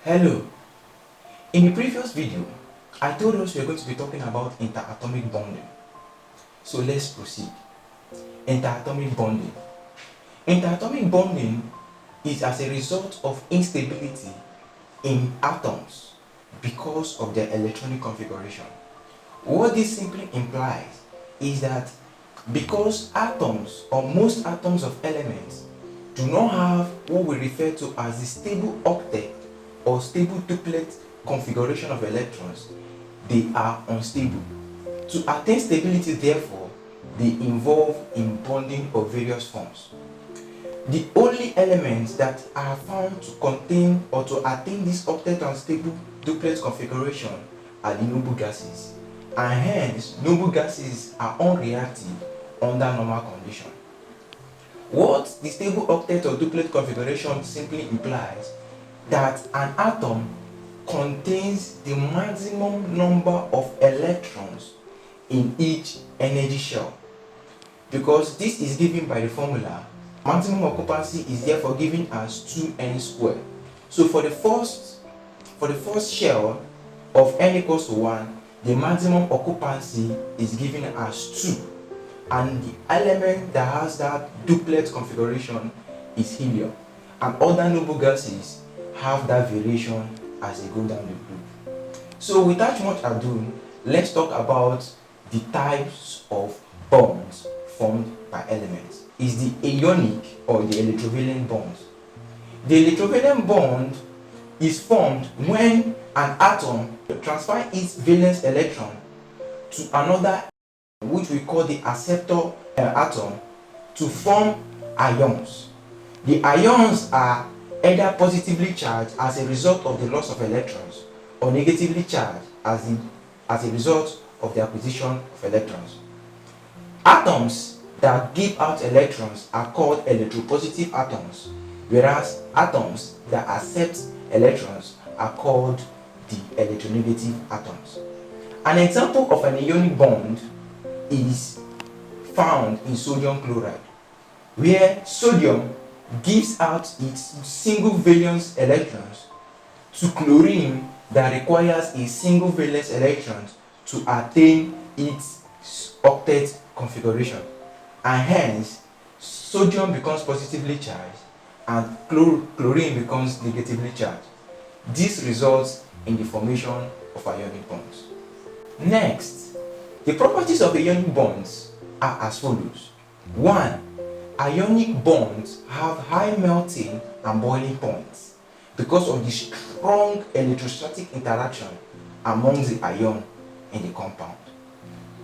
Hello. In the previous video, I told us we are going to be talking about interatomic bonding. So let's proceed. Interatomic bonding. Interatomic bonding is as a result of instability in atoms because of their electronic configuration. What this simply implies is that because atoms or most atoms of elements do not have what we refer to as the stable octet or stable duplet configuration of electrons, they are unstable. To attain stability, therefore, they involve in bonding of various forms. The only elements that are found to contain or to attain this octet and stable duplet configuration are the noble gases, and hence noble gases are unreactive under normal condition. What the stable octet or duplet configuration simply implies that an atom contains the maximum number of electrons in each energy shell. Because this is given by the formula, maximum occupancy is therefore given as 2n squared. So for the first shell of n equals to 1, the maximum occupancy is given as 2, and the element that has that duplet configuration is helium, and other noble gases have that variation as they go down the group. So without much ado, let's talk about the types of bonds formed by elements. Is the ionic or the electrovalent bond. The electrovalent bond is formed when an atom transfers its valence electron to another, which we call the acceptor atom, to form ions. The ions are either positively charged as a result of the loss of electrons or negatively charged as a result of the acquisition of electrons. Atoms that give out electrons are called electropositive atoms, whereas atoms that accept electrons are called the electronegative atoms. An example of an ionic bond is found in sodium chloride, where sodium gives out its single valence electrons to chlorine that requires a single valence electron to attain its octet configuration, and hence sodium becomes positively charged and chlorine becomes negatively charged. This results in the formation of ionic bonds. Next, the properties of ionic bonds are as follows. 1. Ionic bonds have high melting and boiling points because of the strong electrostatic interaction among the ion in the compound.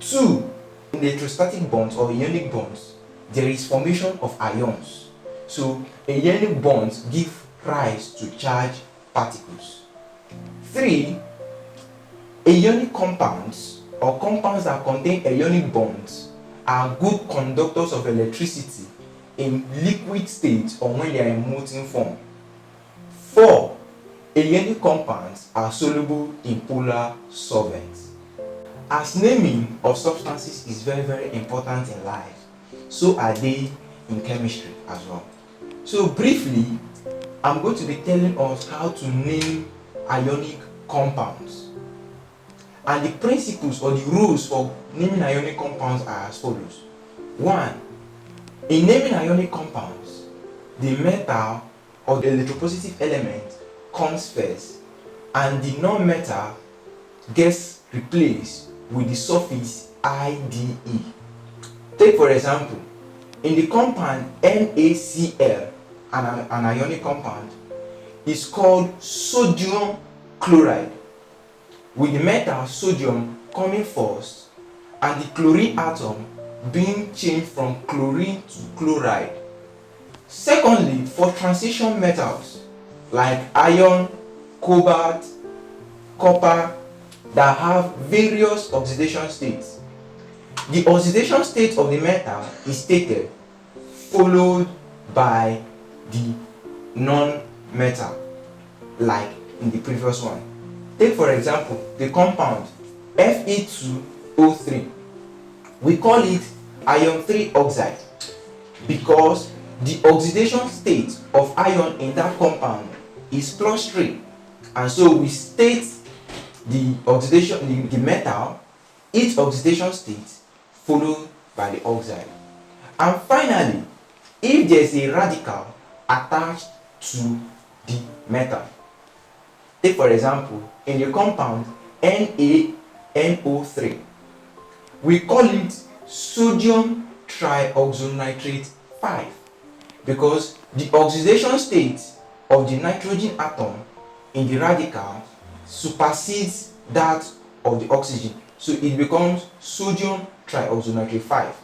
2. In the electrostatic bonds or ionic bonds, there is formation of ions. So ionic bonds give rise to charged particles. 3. Ionic compounds or compounds that contain ionic bonds are good conductors of electricity in liquid state or when they are in molten form. 4. Ionic compounds are soluble in polar solvents. As naming of substances is very, very important in life, so are they in chemistry as well. So briefly, I'm going to be telling us how to name ionic compounds. And the principles or the rules for naming ionic compounds are as follows. 1. In naming ionic compounds, the metal or the electropositive element comes first, and the non-metal gets replaced with the suffix IDE. Take for example, in the compound NaCl, an ionic compound, is called sodium chloride, with the metal sodium coming first and the chlorine atom being changed from chlorine to chloride. Secondly, for transition metals like iron, cobalt, copper that have various oxidation states, the oxidation state of the metal is stated, followed by the non-metal, like in the previous one. Take for example the compound Fe2O3. We call it iron 3 oxide because the oxidation state of iron in that compound is +3, And so we state the oxidation, the metal, each oxidation state followed by the oxide. And finally, if there is a radical attached to the metal, take for example, in the compound NaNO3, we call it sodium trioxynitrate 5 because the oxidation state of the nitrogen atom in the radical supersedes that of the oxygen, so it becomes sodium trioxynitrate 5.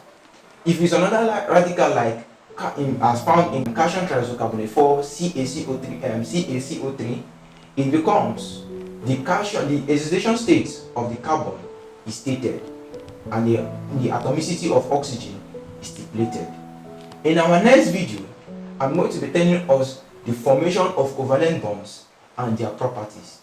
If it's another radical like as found in calcium triisocarbonate 4 CaCO3, it becomes the oxidation state of the carbon is stated and the atomicity of oxygen is stipulated. In our next video, I'm going to be telling us the formation of covalent bonds and their properties.